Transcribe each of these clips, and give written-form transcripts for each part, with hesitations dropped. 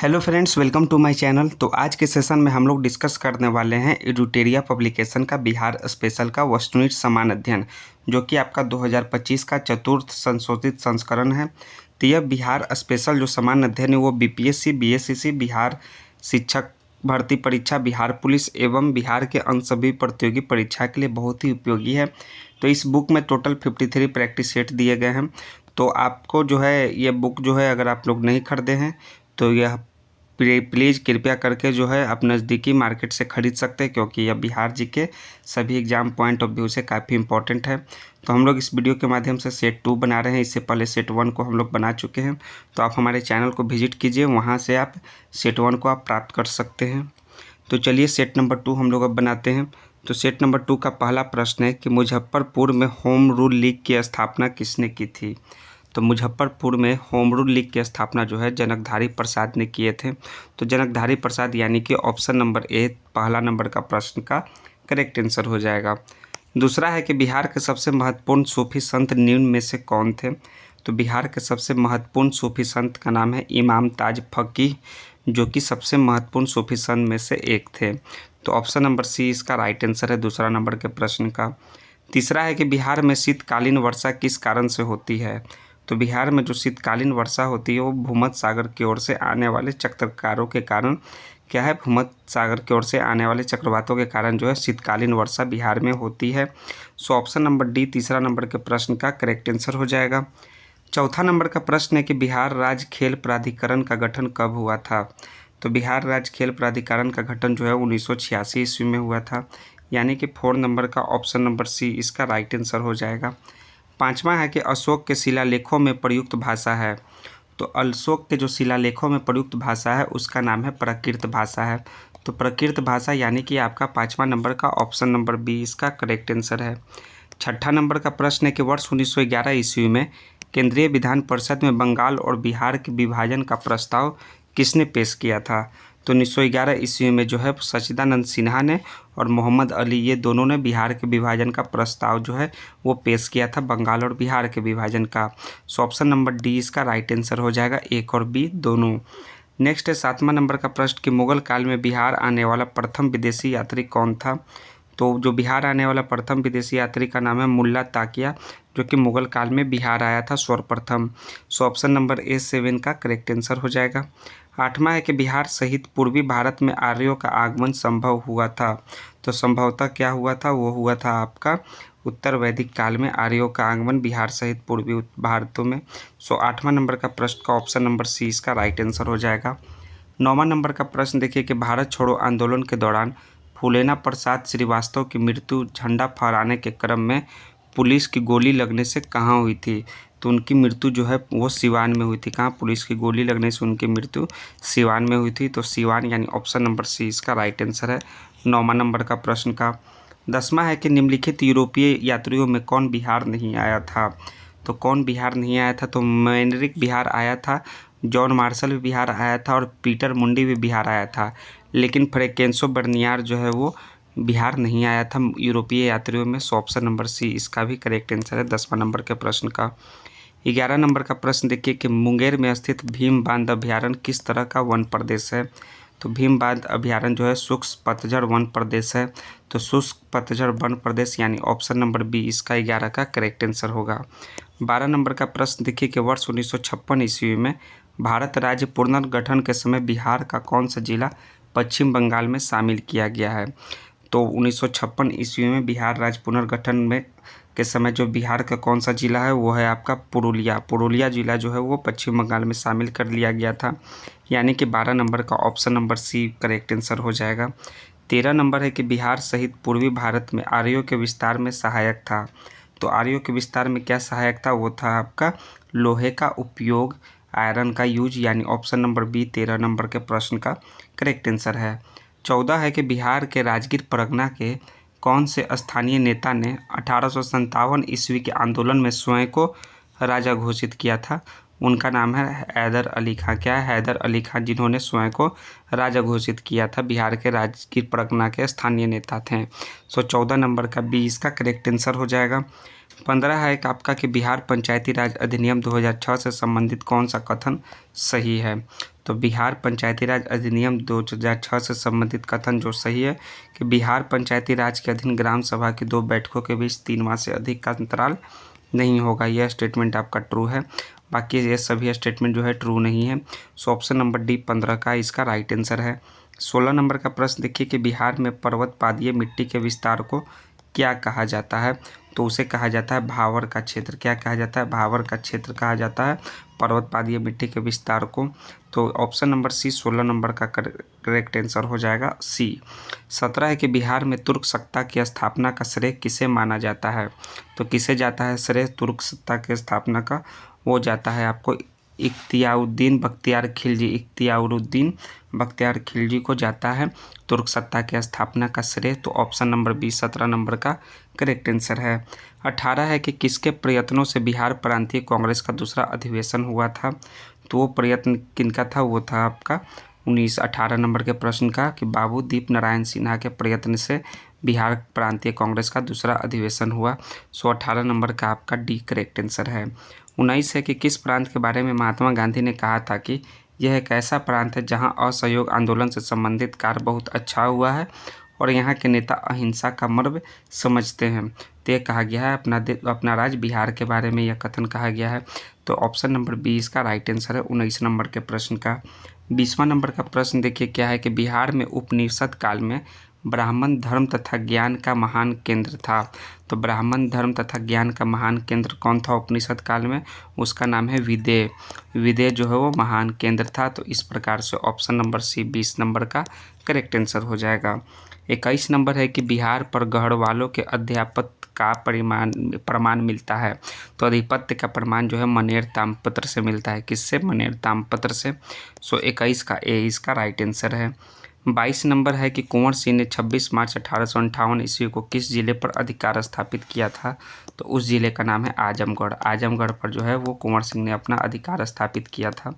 Hello friends, welcome to my channel. तो आज के सेशन में हम लोग डिस्कस करने वाले हैं एडुटेरिया पब्लिकेशन का बिहार स्पेशल का वस्तुनिष्ठ समान अध्ययन, जो कि आपका 2025 का चतुर्थ संशोधित संस्करण है। तो यह बिहार स्पेशल जो समान अध्ययन है वो बीपीएससी, बीएससीसी, बिहार शिक्षक भर्ती परीक्षा, बिहार पुलिस एवं बिहार के अन्य सभी प्रतियोगी परीक्षा के लिए बहुत ही उपयोगी है। तो इस बुक में टोटल 53 प्रैक्टिस सेट दिए गए हैं। तो आपको जो है ये बुक जो है, अगर आप लोग नहीं खरीदे हैं तो यह प्लीज़ कृपया करके जो है आप नज़दीकी मार्केट से ख़रीद सकते हैं, क्योंकि यह बिहार जी के सभी एग्ज़ाम पॉइंट ऑफ व्यू से काफ़ी इंपॉर्टेंट है। तो हम लोग इस वीडियो के माध्यम से सेट 2 बना रहे हैं। इससे पहले सेट 1 को हम लोग बना चुके हैं। तो आप हमारे चैनल को विजिट कीजिए, वहाँ से आप सेट 1 को आप प्राप्त कर सकते हैं। तो चलिए सेट नंबर 2 हम लोग अब बनाते हैं। तो सेट नंबर 2 का पहला प्रश्न है कि मुजफ्फरपुर में होम रूल लीग की स्थापना किसने की थी। तो मुजफ्फरपुर में होम रूल लीग की स्थापना जो है जनकधारी प्रसाद ने किए थे। तो जनकधारी प्रसाद यानी कि ऑप्शन नंबर ए पहला नंबर का प्रश्न का करेक्ट आंसर हो जाएगा। दूसरा है कि बिहार के सबसे महत्वपूर्ण सूफी संत निम्न में से कौन थे। तो बिहार के सबसे महत्वपूर्ण सूफी संत का नाम है इमाम ताज फकीह, जो कि सबसे महत्वपूर्ण सूफी संत में से एक थे। तो ऑप्शन नंबर सी इसका राइट आंसर है दूसरा नंबर के प्रश्न का। तीसरा है कि बिहार में शीतकालीन वर्षा किस कारण से होती है। तो बिहार में जो शीतकालीन वर्षा होती है वो भूमध्य सागर की ओर से आने वाले चक्रवातों के कारण क्या है, भूमध्य सागर की ओर से आने वाले चक्रवातों के कारण जो है शीतकालीन वर्षा बिहार में होती है। सो ऑप्शन नंबर डी तीसरा नंबर के प्रश्न का करेक्ट आंसर हो जाएगा। चौथा नंबर का प्रश्न है कि बिहार राज्य खेल प्राधिकरण का गठन कब हुआ था। तो बिहार राज्य खेल प्राधिकरण का गठन जो है 1986 ईस्वी में हुआ था, यानी कि 4 नंबर का ऑप्शन नंबर सी इसका राइट आंसर हो जाएगा। पांचवा है कि अशोक के शिलालेखों में प्रयुक्त भाषा है। तो अशोक के जो शिलालेखों में प्रयुक्त भाषा है उसका नाम है प्राकृत भाषा है। तो प्राकृत भाषा यानी कि आपका पाँचवा नंबर का ऑप्शन नंबर बी इसका करेक्ट आंसर है। छठा नंबर का प्रश्न है कि वर्ष 1911 ईस्वी में केंद्रीय विधान परिषद में बंगाल और बिहार के विभाजन का प्रस्ताव किसने पेश किया था। तो 1911 ईस्वी में जो है सच्चिदानंद सिन्हा ने और मोहम्मद अली, ये दोनों ने बिहार के विभाजन का प्रस्ताव जो है वो पेश किया था, बंगाल और बिहार के विभाजन का। सो ऑप्शन नंबर डी इसका राइट आंसर हो जाएगा, एक और बी दोनों। नेक्स्ट है 7वां नंबर का प्रश्न कि मुगल काल में बिहार आने वाला प्रथम विदेशी यात्री कौन था। तो जो बिहार आने वाला प्रथम विदेशी यात्री का नाम है मुल्ला ताकिया, जो कि मुगल काल में बिहार आया था सर्वप्रथम। सो ऑप्शन नंबर ए 7 का करेक्ट आंसर हो जाएगा। 8वां है कि बिहार सहित पूर्वी भारत में आर्यों का आगमन संभव हुआ था। तो संभवतः क्या हुआ था, वो हुआ था आपका उत्तर वैदिक काल में आर्यों का आगमन बिहार सहित पूर्वी भारतों में। सो 8वां नंबर का प्रश्न का ऑप्शन नंबर सी इसका राइट आंसर हो जाएगा। 9वां नंबर का प्रश्न देखिए कि भारत छोड़ो आंदोलन के दौरान फूलेना प्रसाद श्रीवास्तव की मृत्यु झंडा फहराने के क्रम में पुलिस की गोली लगने से कहाँ हुई थी। तो उनकी मृत्यु जो है वो सिवान में हुई थी। कहाँ, पुलिस की गोली लगने से उनकी मृत्यु सिवान में हुई थी। तो सिवान यानी ऑप्शन नंबर सी इसका राइट आंसर है 9वां नंबर का प्रश्न का। 10वां है कि निम्नलिखित यूरोपीय यात्रियों में कौन बिहार नहीं आया था। तो कौन बिहार नहीं आया था, तो मैनरिक बिहार आया था, जॉन मार्शल भी बिहार आया था और पीटर मुंडी भी बिहार आया था, लेकिन फ्रैंकोइस बर्नियार जो है वो बिहार नहीं आया था यूरोपीय यात्रियों में। सो ऑप्शन नंबर सी इसका भी करेक्ट आंसर है 10वां नंबर के प्रश्न का। 11 नंबर का प्रश्न देखिए कि मुंगेर में स्थित भीम बांध अभ्यारण्य किस तरह का वन प्रदेश है। तो भीम बांध अभ्यारण्य जो है शुष्क पतझड़ वन प्रदेश है। तो शुष्क पतझड़ वन प्रदेश यानी ऑप्शन नंबर बी इसका 11 का करेक्ट आंसर होगा। 12 नंबर का प्रश्न देखिए कि वर्ष 1956 ईस्वी में भारत राज्य पुनर्गठन के समय बिहार का कौन सा जिला पश्चिम बंगाल में शामिल किया गया है। तो 1956 ईस्वी में बिहार राज्य पुनर्गठन में के समय जो बिहार का कौन सा जिला है वो है आपका पुरुलिया। पुरुलिया जिला जो है वो पश्चिम बंगाल में शामिल कर लिया गया था, यानी कि 12 नंबर का option number C correct answer हो जाएगा। 13 नंबर है कि बिहार सहित पूर्वी भारत में आर्यों के विस्तार में सहायक था। तो आर्यों के विस्तार में क्या सहायक था, वो था आपका लोहे का उपयोग, आयरन का यूज, यानी ऑप्शन नंबर बी 13 नंबर के प्रश्न का करेक्ट आंसर है। 14 है कि बिहार के राजगीर परगना के कौन से स्थानीय नेता ने 1857 ईस्वी के आंदोलन में स्वयं को राजा घोषित किया था। उनका नाम है हैदर अली खां। क्या है, हैदर अली खां, जिन्होंने स्वयं को राजा घोषित किया था। बिहार के राजगीर परगना के स्थानीय नेता थे। सो 14 नंबर का बी इसका करेक्ट आंसर हो जाएगा। 15 है एक आपका कि बिहार पंचायती राज अधिनियम 2006 से संबंधित कौन सा कथन सही है। तो बिहार पंचायती राज अधिनियम 2006 से संबंधित कथन जो सही है कि बिहार पंचायती राज के अधीन ग्राम सभा की 2 बैठकों के बीच 3 माह से अधिक का अंतराल नहीं होगा। यह स्टेटमेंट आपका ट्रू है। बाकी ये सभी स्टेटमेंट जो है ट्रू नहीं है। सो ऑप्शन नंबर डी 15 का इसका राइट आंसर है। 16 नंबर का प्रश्न देखिए कि बिहार में पर्वत पादीय मिट्टी के विस्तार को क्या कहा जाता है। तो उसे कहा जाता है भावर का क्षेत्र। क्या कहा जाता है? भावर का क्षेत्र कहा जाता है पर्वत पादीय मिट्टी के विस्तार को। तो ऑप्शन नंबर सी 16 नंबर का करेक्ट आंसर हो जाएगा सी। 17 है कि बिहार में तुर्क सत्ता की स्थापना का श्रेय किसे माना जाता है। तो किसे जाता है श्रेय तुर्क सत्ता की स्थापना का? वो जाता है आपको इख्तियारुद्दीन बख्तियार खिलजी। इख्तियारुद्दीन बख्तियार खिलजी को जाता है तुर्क सत्ता की स्थापना का श्रेय। तो ऑप्शन नंबर बी 17 नंबर का करेक्ट आंसर है। 18 है कि किसके प्रयत्नों से बिहार प्रांतीय कांग्रेस का दूसरा अधिवेशन हुआ था। तो वो प्रयत्न किनका था? वो था आपका 18 नंबर के प्रश्न का कि बाबू दीप नारायण सिन्हा के प्रयत्न से बिहार प्रांतीय कांग्रेस का दूसरा अधिवेशन हुआ। सो 18 नंबर का आपका डी करेक्ट आंसर है। 19 है कि किस प्रांत के बारे में महात्मा गांधी ने कहा था कि यह एक ऐसा प्रांत है जहां असहयोग आंदोलन से संबंधित कार्य बहुत अच्छा हुआ है और यहाँ के नेता अहिंसा का मर्म समझते हैं। तो यह कहा गया है अपना राज्य बिहार के बारे में यह कथन कहा गया है। तो ऑप्शन नंबर बी इसका राइट आंसर है 19 नंबर के प्रश्न का। 20वां नंबर का प्रश्न देखिए क्या है कि बिहार में उपनिषद काल में ब्राह्मण धर्म तथा ज्ञान का महान केंद्र था। तो ब्राह्मण धर्म तथा ज्ञान का महान केंद्र कौन था उपनिषद काल में? उसका नाम है विदेह। विदेह जो है वो महान केंद्र था। तो इस प्रकार से ऑप्शन नंबर सी 20 नंबर का करेक्ट आंसर हो जाएगा। 21 नंबर है कि बिहार पर गढ़वालों के अध्यापत्य का प्रमाण मिलता है। तो अधिपत्य का प्रमाण जो है मनेर ताम्रपत्र से मिलता है। किससे? मनेर ताम्रपत्र से। सो 21 का ए इसका राइट आंसर है। 22 नंबर है कि कुंवर सिंह ने 26 मार्च 1858 ईस्वी को किस जिले पर अधिकार स्थापित किया था। तो उस जिले का नाम है आजमगढ़। आजमगढ़ पर जो है वो कुंवर सिंह ने अपना अधिकार स्थापित किया था।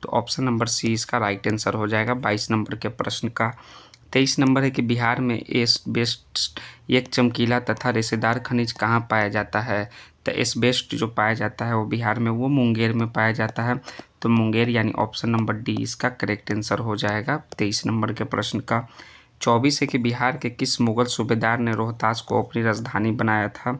तो ऑप्शन नंबर सी इसका राइट आंसर हो जाएगा 22 नंबर के प्रश्न का। 23 नंबर है कि बिहार में एस्बेस्टस एक चमकीला तथा रेशेदार खनिज कहाँ पाया जाता है। तो एस्बेस्ट जो पाया जाता है वो बिहार में वो मुंगेर में पाया जाता है। तो मुंगेर यानी ऑप्शन नंबर डी इसका करेक्ट आंसर हो जाएगा 23 नंबर के प्रश्न का। 24 है कि बिहार के किस मुगल सूबेदार ने रोहतास को अपनी राजधानी बनाया था।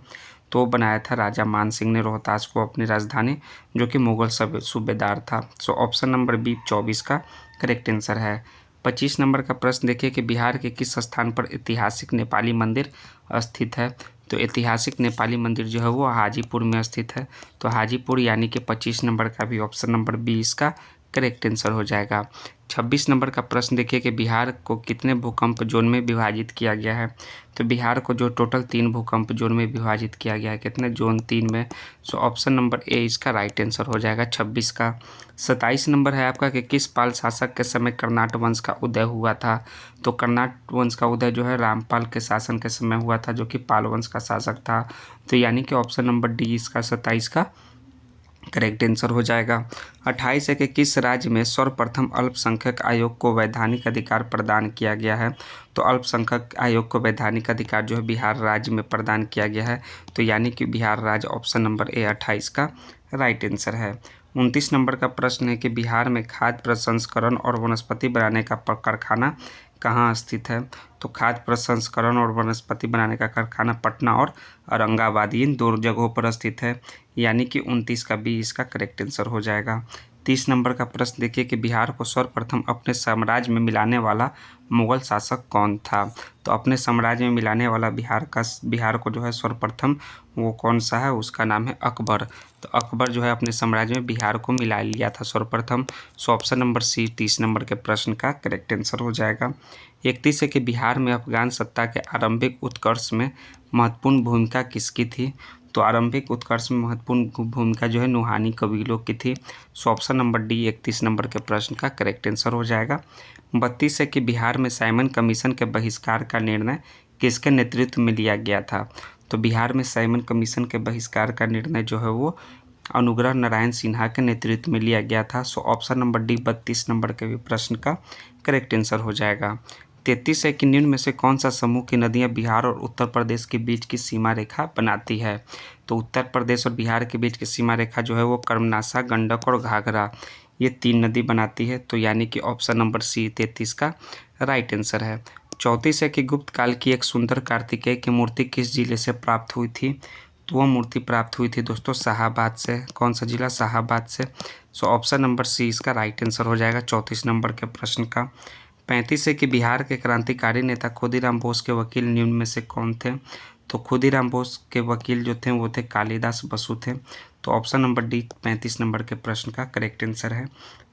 तो बनाया था राजा मान सिंह ने रोहतास को अपनी राजधानी, जो कि मुगल सूबेदार था। सो ऑप्शन नंबर बी 24 का करेक्ट आंसर है। 25 नंबर का प्रश्न देखिए कि बिहार के किस स्थान पर ऐतिहासिक नेपाली मंदिर स्थित है। तो ऐतिहासिक नेपाली मंदिर जो है वो हाजीपुर में स्थित है। तो हाजीपुर यानी कि 25 नंबर का भी ऑप्शन नंबर बी इसका करेक्ट आंसर हो जाएगा। 26 नंबर का प्रश्न देखिए कि बिहार को कितने भूकंप जोन में विभाजित किया गया है। तो बिहार को जो टोटल 3 भूकंप जोन में विभाजित किया गया है। कितने? जोन 3 में। सो ऑप्शन नंबर ए इसका राइट आंसर हो जाएगा 26 का। 27 नंबर है आपका कि किस पाल शासक के समय कर्नाट वंश का उदय हुआ था। तो कर्नाट वंश का उदय जो है रामपाल के शासन के समय हुआ था, जो कि पाल वंश का शासक था। तो यानी कि ऑप्शन नंबर डी इसका 27 का करेक्ट आंसर हो जाएगा। 28 है कि किस राज्य में सर्वप्रथम अल्पसंख्यक आयोग को वैधानिक अधिकार प्रदान किया गया है। तो अल्पसंख्यक आयोग को वैधानिक अधिकार जो है बिहार राज्य में प्रदान किया गया है। तो यानी कि बिहार राज्य ऑप्शन नंबर ए 28 का राइट आंसर है। 29 नंबर का प्रश्न है कि बिहार में खाद्य प्रसंस्करण और वनस्पति बनाने का कारखाना कहाँ स्थित है। तो खाद्य प्रसंस्करण और वनस्पति बनाने का कारखाना पटना और औरंगाबाद इन 2 जगहों पर स्थित है। यानी कि 29 का बी इसका करेक्ट आंसर हो जाएगा। 30 नंबर का प्रश्न देखिए कि बिहार को सर्वप्रथम अपने साम्राज्य में मिलाने वाला मुगल शासक कौन था। तो अपने साम्राज्य में मिलाने वाला बिहार को जो है सर्वप्रथम वो कौन सा है, उसका नाम है अकबर। तो अकबर जो है अपने साम्राज्य में बिहार को मिला लिया था सर्वप्रथम। So option number C 30 number के प्रश्न का करेक्ट आंसर हो जाएगा। 31 है कि बिहार में अफगान सत्ता के आरंभिक उत्कर्ष में महत्वपूर्ण भूमिका किसकी थी। तो आरंभिक उत्कर्ष में महत्वपूर्ण भूमिका जो है नुहानी कबीलों की थी। सो ऑप्शन नंबर डी 31 नंबर के प्रश्न का करेक्ट आंसर हो जाएगा। 32 है कि बिहार में साइमन कमीशन के बहिष्कार का निर्णय किसके नेतृत्व में लिया गया था। तो बिहार में साइमन कमीशन के बहिष्कार का निर्णय जो है वो अनुग्रह नारायण सिन्हा के नेतृत्व में लिया गया था। सो ऑप्शन नंबर डी 32 नंबर के भी प्रश्न का करेक्ट आंसर हो जाएगा। 33 है कि निम्न में से कौन सा समूह की नदियां बिहार और उत्तर प्रदेश के बीच की सीमा रेखा बनाती है। तो उत्तर प्रदेश और बिहार के बीच की सीमा रेखा जो है वो कर्मनाशा, गंडक और घाघरा ये 3 नदी बनाती है। तो यानी कि ऑप्शन नंबर सी 33 का राइट आंसर है। 34 है कि गुप्त काल की एक सुंदर कार्तिकेय की मूर्ति किस जिले से प्राप्त हुई थी? तो वह मूर्ति प्राप्त हुई थी दोस्तों शाहाबाद से। कौन सा जिला? शाहाबाद से। सो ऑप्शन नंबर सी इसका राइट आंसर हो जाएगा 34 नंबर के प्रश्न का। 35 है कि बिहार के क्रांतिकारी नेता खुदीराम बोस के वकील निम्न में से कौन थे? तो खुदीराम बोस के वकील जो थे वो थे कालिदास बसु थे। तो ऑप्शन नंबर डी 35 नंबर के प्रश्न का करेक्ट आंसर है।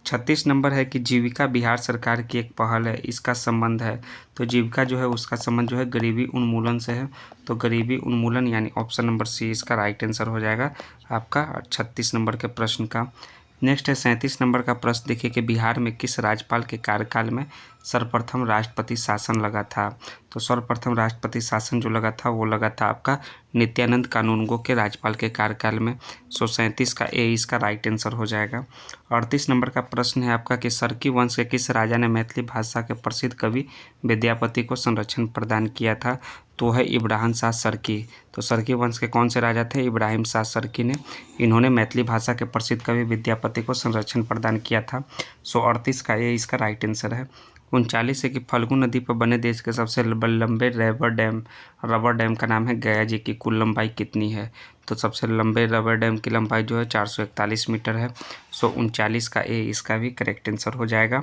36 नंबर है कि जीविका बिहार सरकार की एक पहल है, इसका संबंध है। तो जीविका जो है उसका संबंध जो है गरीबी उन्मूलन से है। तो गरीबी उन्मूलन यानी ऑप्शन नंबर सी इसका राइट आंसर हो जाएगा आपका 36 नंबर के प्रश्न का। नेक्स्ट है 37 नंबर का प्रश्न। देखिए कि बिहार में किस राज्यपाल के कार्यकाल में सर्वप्रथम राष्ट्रपति शासन लगा था? तो सर्वप्रथम राष्ट्रपति शासन जो लगा था वो लगा था आपका नित्यानंद कानूनगो के राज्यपाल के कार्यकाल में। सो 37 का ए इसका राइट आंसर हो जाएगा। 38 नंबर का प्रश्न है आपका कि सरकी वंश के किस राजा ने मैथिली भाषा के प्रसिद्ध कवि विद्यापति को संरक्षण प्रदान किया था? तो है इब्राहिम शाह सरकी। तो सरकी वंश के कौन से राजा थे? इब्राहिम शाह सरकी ने। इन्होंने मैथिली भाषा के प्रसिद्ध कवि विद्यापति को संरक्षण प्रदान किया था। सो 38 का ये इसका राइट आंसर है। 39 है कि फल्गु नदी पर बने देश के सबसे लंबे रबर डैम का नाम है गया जी की कुल लंबाई कितनी है? तो सबसे लंबे रबर डैम की लंबाई जो है 441 मीटर है। सो 39 का ए इसका भी करेक्ट आंसर हो जाएगा।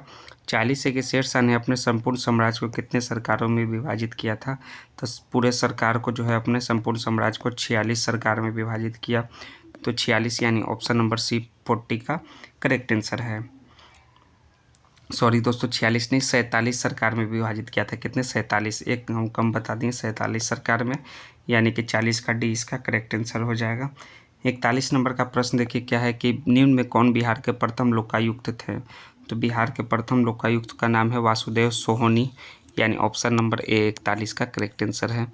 40 है कि शेरशाह ने अपने संपूर्ण साम्राज्य को कितने सरकारों में विभाजित किया था? तो पूरे सरकार को जो है अपने संपूर्ण साम्राज्य को 46 सरकार में विभाजित किया। तो 46 यानी ऑप्शन नंबर सी 40 का करेक्ट आंसर है। सॉरी दोस्तों 46 नहीं 47 सरकार में विभाजित किया था। कितने? 47, एक हम कम बता दें 47 सरकार में, यानी कि 40 का डी इसका करेक्ट आंसर हो जाएगा। 41 नंबर का प्रश्न देखिए क्या है कि निम्न में कौन बिहार के प्रथम लोकायुक्त थे? तो बिहार के प्रथम लोकायुक्त का नाम है वासुदेव सोहनी, यानी ऑप्शन नंबर ए 41 का करेक्ट आंसर है।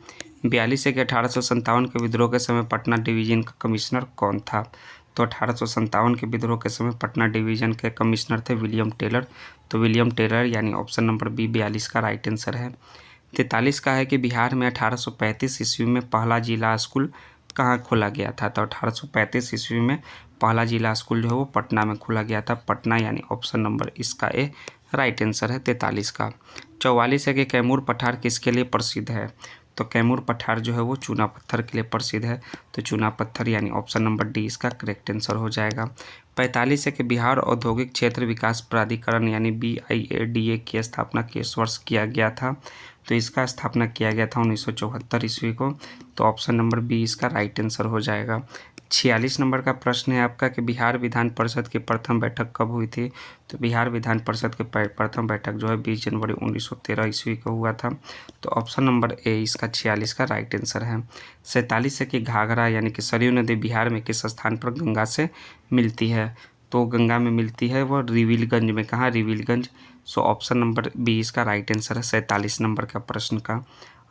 42 है कि 1857 के विद्रोह के समय पटना डिवीजन का कमिश्नर कौन था? तो 1857 के विद्रोह के समय पटना डिवीजन के कमिश्नर थे विलियम टेलर। तो विलियम टेलर यानी ऑप्शन नंबर बी 42 का राइट आंसर है। 43 का है कि बिहार में 1835 ईस्वी में पहला जिला स्कूल कहाँ खोला गया था? तो 1835 ईस्वी में पहला जिला स्कूल जो है वो पटना में खोला गया था। पटना यानी ऑप्शन नंबर इसका ए राइट आंसर है 43 का। 44 है कि कैमूर पठार किसके लिए प्रसिद्ध है? तो कैमूर पठार जो है वो चूना पत्थर के लिए प्रसिद्ध है। तो चूना पत्थर यानी ऑप्शन नंबर डी इसका करेक्ट आंसर हो जाएगा। 45 है कि बिहार औद्योगिक क्षेत्र विकास प्राधिकरण यानी BIADA की स्थापना किस वर्ष किया गया था? तो इसका स्थापना किया गया था 1974 ईस्वी को। तो ऑप्शन नंबर बी इसका राइट आंसर हो जाएगा। 46 नंबर का प्रश्न है आपका कि बिहार विधान परिषद की प्रथम बैठक कब हुई थी? तो बिहार विधान परिषद की प्रथम बैठक जो है 20 जनवरी 1913 ईस्वी को हुआ था। तो ऑप्शन नंबर ए इसका 46 का राइट आंसर है। 47 है कि घाघरा यानी कि सरयू नदी बिहार में किस स्थान पर गंगा से मिलती है? तो गंगा में मिलती है वो रिविलगंज में। कहाँ? Revelganj. So option number B इसका राइट आंसर है 47 नंबर का प्रश्न का।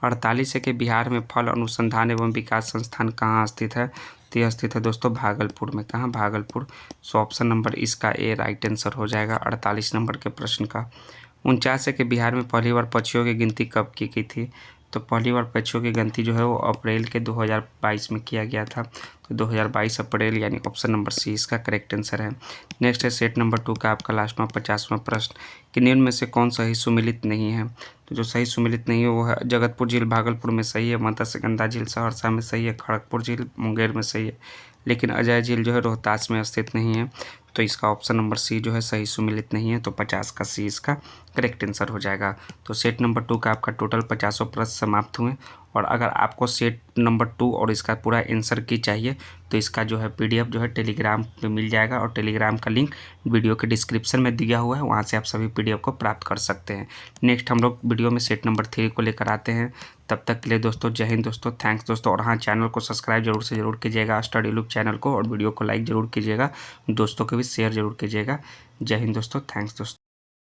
48 है कि बिहार में फल अनुसंधान एवं विकास संस्थान कहाँ स्थित है? तो यह स्थित है दोस्तों भागलपुर में। कहाँ? भागलपुर। सो ऑप्शन नंबर इसका ए राइट आंसर हो जाएगा 48 नंबर के प्रश्न का। 49 है कि बिहार में पहली बार पक्षियों की गिनती कब की गई थी? तो पहली बार पक्षियों की गिनती जो है वो अप्रैल के 2022 में किया गया था। तो 2022 अप्रैल यानी ऑप्शन नंबर सी इसका करेक्ट आंसर है। नेक्स्ट है सेट नंबर 2 का आपका लास्टवां 50वां प्रश्न कि निम्न में से कौन सही सुमिलित नहीं है? तो जो सही सुमिलित नहीं है वो है जगतपुर झील भागलपुर में सही है, मत्स्यगंधा झील सहरसा में सही है, खड़गपुर झील मुंगेर में सही है, लेकिन अजय झील जो है रोहतास में स्थित नहीं है। तो इसका ऑप्शन नंबर सी जो है सही सुमिलित नहीं है। तो 50 का सी इसका करेक्ट आंसर हो जाएगा। तो सेट नंबर 2 का आपका टोटल 50 प्रश्न समाप्त हुए। और अगर आपको सेट नंबर 2 और इसका पूरा आंसर की चाहिए तो इसका जो है PDF जो है टेलीग्राम पे मिल जाएगा, और टेलीग्राम का लिंक वीडियो के डिस्क्रिप्शन में दिया हुआ है, वहाँ से आप सभी PDF को प्राप्त कर सकते हैं। नेक्स्ट हम लोग वीडियो में सेट नंबर 3 को लेकर आते हैं। तब तक के लिए दोस्तों जय हिंद दोस्तों, थैंक्स दोस्तों। और हाँ, चैनल को सब्सक्राइब जरूर से जरूर कीजिएगा, स्टडी लुक चैनल को, और वीडियो को लाइक जरूर कीजिएगा, दोस्तों को भी शेयर जरूर कीजिएगा। जय हिंद दोस्तों, थैंक्स दोस्तों।